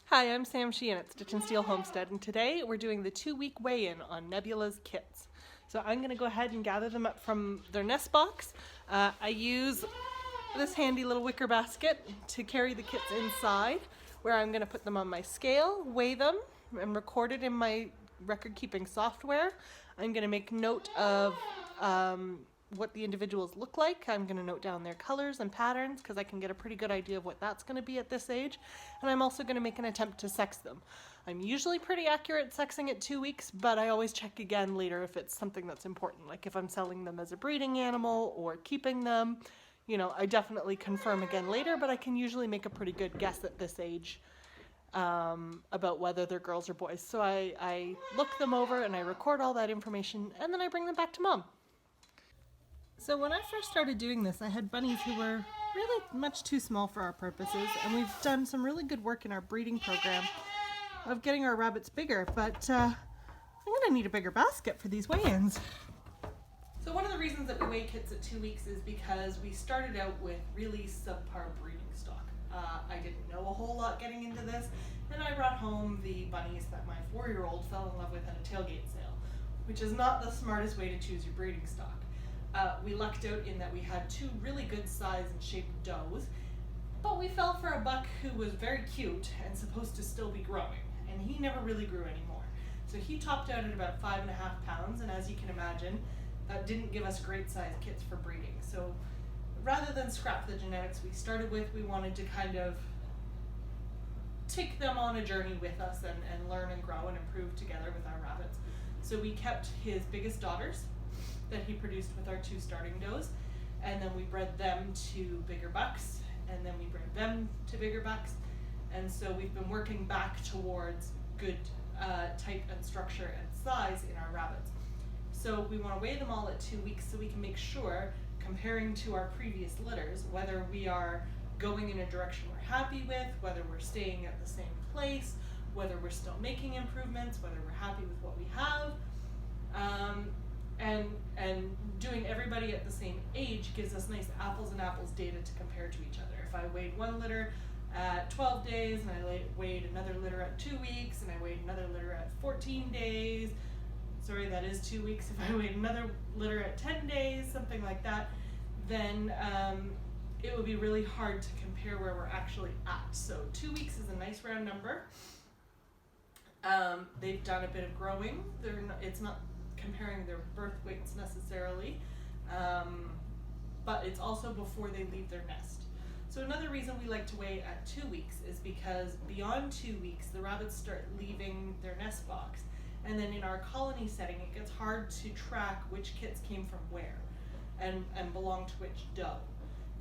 Hi, I'm Sam Sheehan at Stitch and Steel Homestead, and today we're doing the 2-week weigh-in on Nebula's kits. So I'm going to go ahead and gather them up from their nest box. I use this handy little wicker basket to carry the kits inside, where I'm going to put them on my scale, weigh them, and record it in my record-keeping software. I'm going to make note of what the individuals look like. I'm going to note down their colors and patterns because I can get a pretty good idea of what that's going to be at this age. And I'm also going to make an attempt to sex them. I'm usually pretty accurate sexing at 2 weeks, but I always check again later if it's something that's important. Like if I'm selling them as a breeding animal or keeping them, you know, I definitely confirm again later, but I can usually make a pretty good guess at this age about whether they're girls or boys. So I look them over and I record all that information and then I bring them back to mom. So when I first started doing this, I had bunnies who were really much too small for our purposes, and we've done some really good work in our breeding program of getting our rabbits bigger, but I'm going to need a bigger basket for these weigh-ins. So one of the reasons that we weigh kits at 2 weeks is because we started out with really subpar breeding stock. I didn't know a whole lot getting into this, and I brought home the bunnies that my 4-year-old fell in love with at a tailgate sale, which is not the smartest way to choose your breeding stock. We lucked out in that we had 2 really good size and shaped does, but we fell for a buck who was very cute and supposed to still be growing, and he never really grew anymore. So he topped out at about 5.5 pounds, and as you can imagine, that didn't give us great size kits for breeding. So rather than scrap the genetics we started with, we wanted to kind of take them on a journey with us and learn and grow and improve together with our rabbits. So we kept his biggest daughters that he produced with our 2 starting does, and then we bred them to bigger bucks, and then we bred them to bigger bucks, and so we've been working back towards good type and structure and size in our rabbits. So we want to weigh them all at 2 weeks so we can make sure, comparing to our previous litters, whether we are going in a direction we're happy with, whether we're staying at the same place, whether we're still making improvements, whether we're happy with what we have. And doing everybody at the same age gives us nice apples and apples data to compare to each other. If I weighed one litter at 12 days and I weighed another litter at 2 weeks and I weighed another litter at 14 days, sorry, that is 2 weeks. If I weighed another litter at 10 days, something like that, then it would be really hard to compare where we're actually at. So 2 weeks is a nice round number. They've done a bit of growing. It's not comparing their birth weights necessarily, but it's also before they leave their nest. So another reason we like to weigh at 2 weeks is because beyond 2 weeks, the rabbits start leaving their nest box. And then in our colony setting, it gets hard to track which kits came from where and belong to which doe.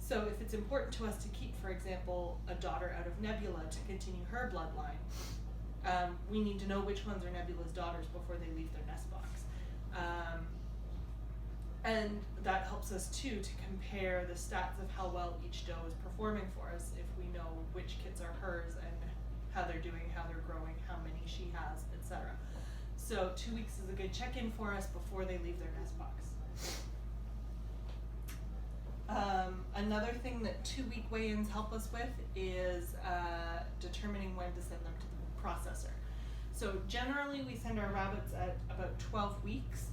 So if it's important to us to keep, for example, a daughter out of Nebula to continue her bloodline, we need to know which ones are Nebula's daughters before they leave their nest box. And that helps us too to compare the stats of how well each doe is performing for us if we know which kits are hers and how they're doing, how they're growing, how many she has, etc. So 2 weeks is a good check-in for us before they leave their nest box. Another thing that 2-week weigh-ins help us with is determining when to send them to the processor. So generally we send our rabbits at about 12 weeks,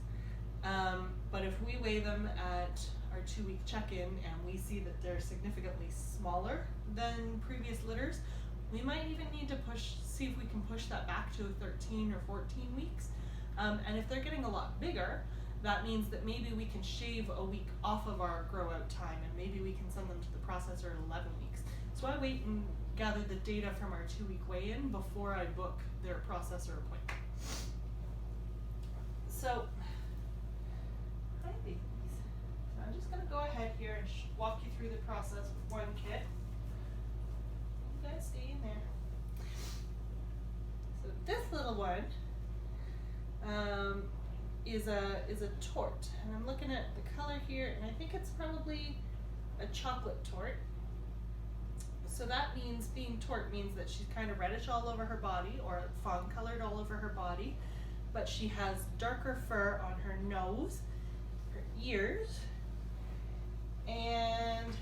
but if we weigh them at our 2-week check-in and we see that they're significantly smaller than previous litters, we might even need to see if we can push that back to 13 or 14 weeks. And if they're getting a lot bigger, that means that maybe we can shave a week off of our grow out time and maybe we can send them to the processor at 11 weeks. So I wait and gather the data from our 2-week weigh-in before I book their processor appointment. So, hi babies. So I'm just going to go ahead here and walk you through the process with one kit. You guys stay in there. So this little one is a tort, and I'm looking at the color here, and I think it's probably a chocolate tort. So that means, being tort means that she's kind of reddish all over her body, or fawn colored all over her body, but she has darker fur on her nose, her ears, and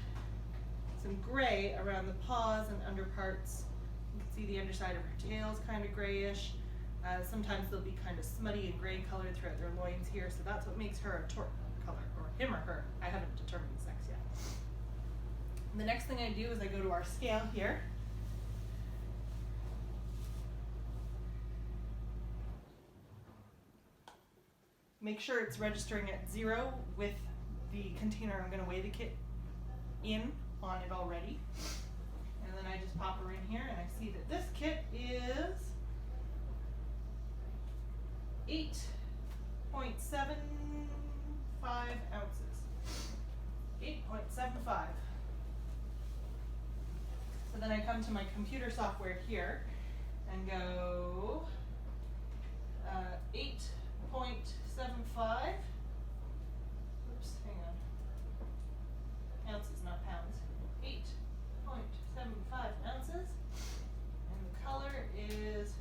some gray around the paws and underparts You can see the underside of her tail is kind of grayish. Sometimes they'll be kind of smutty and gray colored throughout their loins here, so that's what makes her a tort color, or him or her. I haven't determined the sex yet. And the next thing I do is I go to our scale here. Make sure it's registering at 0 with the container I'm going to weigh the kit in on it already. And then I just pop her in here and I see that this kit is 8.75 ounces. 8.75. So then I come to my computer software here and go 8.75. Oops, hang on. Ounces, not pounds. 8.75 ounces. And the color is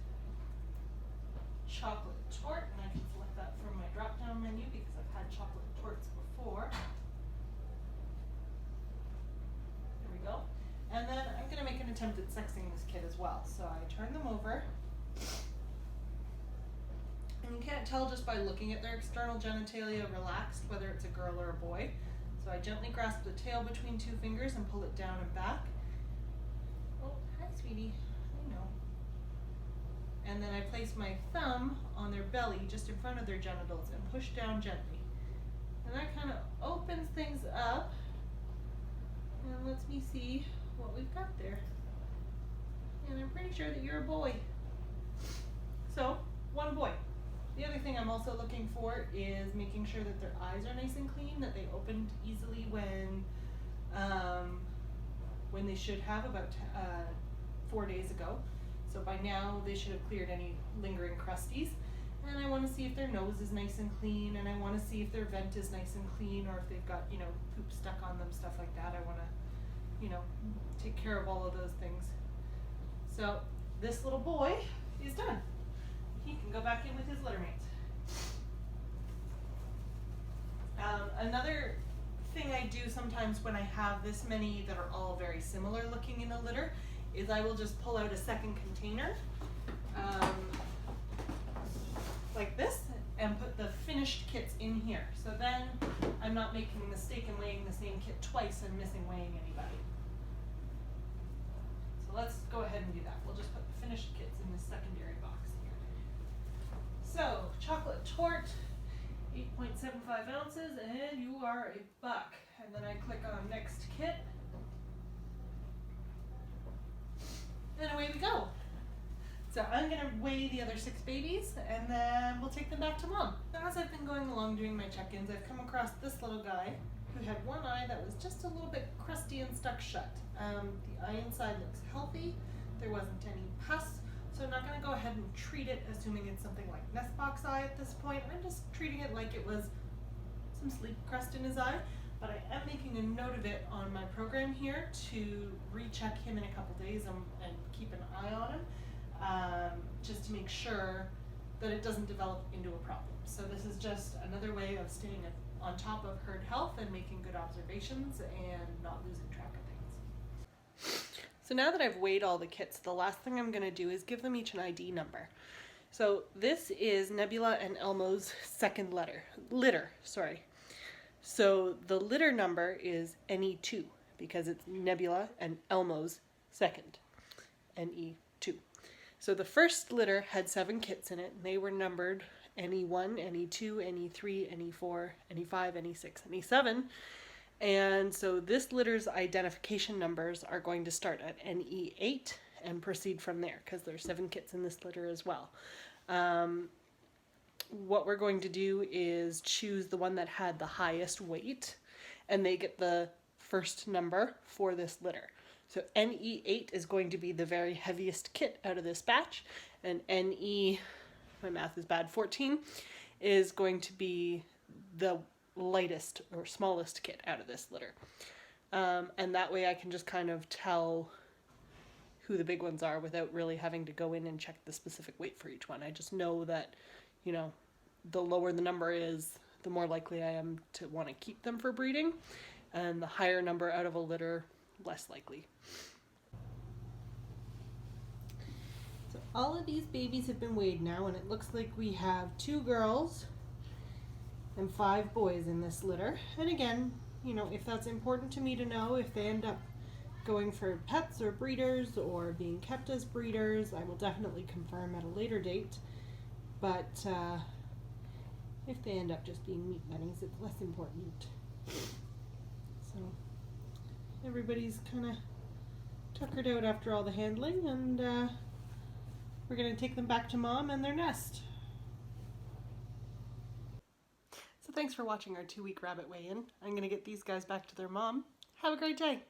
chocolate tort, and I can select that from my drop-down menu because I've had chocolate torts before. There we go. And then I'm going to make an attempt at sexing this kid as well. So I turn them over. And you can't tell just by looking at their external genitalia relaxed whether it's a girl or a boy. So I gently grasp the tail between two fingers and pull it down and back. Oh, hi sweetie, I know. And then I place my thumb on their belly just in front of their genitals and push down gently. And that kind of opens things up and lets me see what we've got there. And I'm pretty sure that you're a boy. So, one boy. The other thing I'm also looking for is making sure that their eyes are nice and clean, that they opened easily when they should have about 4 days ago. So by now they should have cleared any lingering crusties. And I want to see if their nose is nice and clean, and I want to see if their vent is nice and clean, or if they've got, poop stuck on them, stuff like that. I want to, take care of all of those things. So this little boy is done. He can go back in with his litter mates. Another thing I do sometimes when I have this many that are all very similar looking in a litter is I will just pull out a second container like this and put the finished kits in here. So then I'm not making the mistake in weighing the same kit twice and missing weighing anybody. So let's go ahead and do that. We'll just put the finished kits in this secondary box here. So, chocolate tort, 8.75 ounces, and you are a buck. And then I click on next kit. And away we go. So I'm going to weigh the other 6 babies, and then we'll take them back to mom. Now, as I've been going along doing my check-ins, I've come across this little guy who had one eye that was just a little bit crusty and stuck shut. The eye inside looks healthy. There wasn't any pus, so I'm not going to go ahead and treat it assuming it's something like nest box eye at this point. I'm just treating it like it was some sleep crust in his eye, but I am making a note of it on my program here to recheck him in a couple days and keep an eye on him, just to make sure that it doesn't develop into a problem. So this is just another way of staying on top of herd health and making good observations and not losing track of things. So now that I've weighed all the kits, the last thing I'm going to do is give them each an ID number. So this is Nebula and Elmo's second litter. So the litter number is NE2 because it's Nebula and Elmo's second, NE2. So the first litter had 7 kits in it, and they were numbered NE1, NE2, NE3, NE4, NE5, NE6, NE7. And so this litter's identification numbers are going to start at NE8 and proceed from there because there's 7 kits in this litter as well. What we're going to do is choose the one that had the highest weight, and they get the first number for this litter. So NE8 is going to be the very heaviest kit out of this batch, and NE, my math is bad, 14 is going to be the lightest or smallest kit out of this litter. And that way I can just kind of tell who the big ones are without really having to go in and check the specific weight for each one. I just know that, the lower the number is, the more likely I am to want to keep them for breeding, and the higher number out of a litter, less likely. All of these babies have been weighed now, and it looks like we have 2 girls and 5 boys in this litter. And again, you know, if that's important to me to know, if they end up going for pets or breeders or being kept as breeders, I will definitely confirm at a later date. But if they end up just being meat bunnies, it's less important. So everybody's kind of tuckered out after all the handling, and we're going to take them back to mom and their nest. So thanks for watching our 2-week rabbit weigh-in. I'm going to get these guys back to their mom. Have a great day.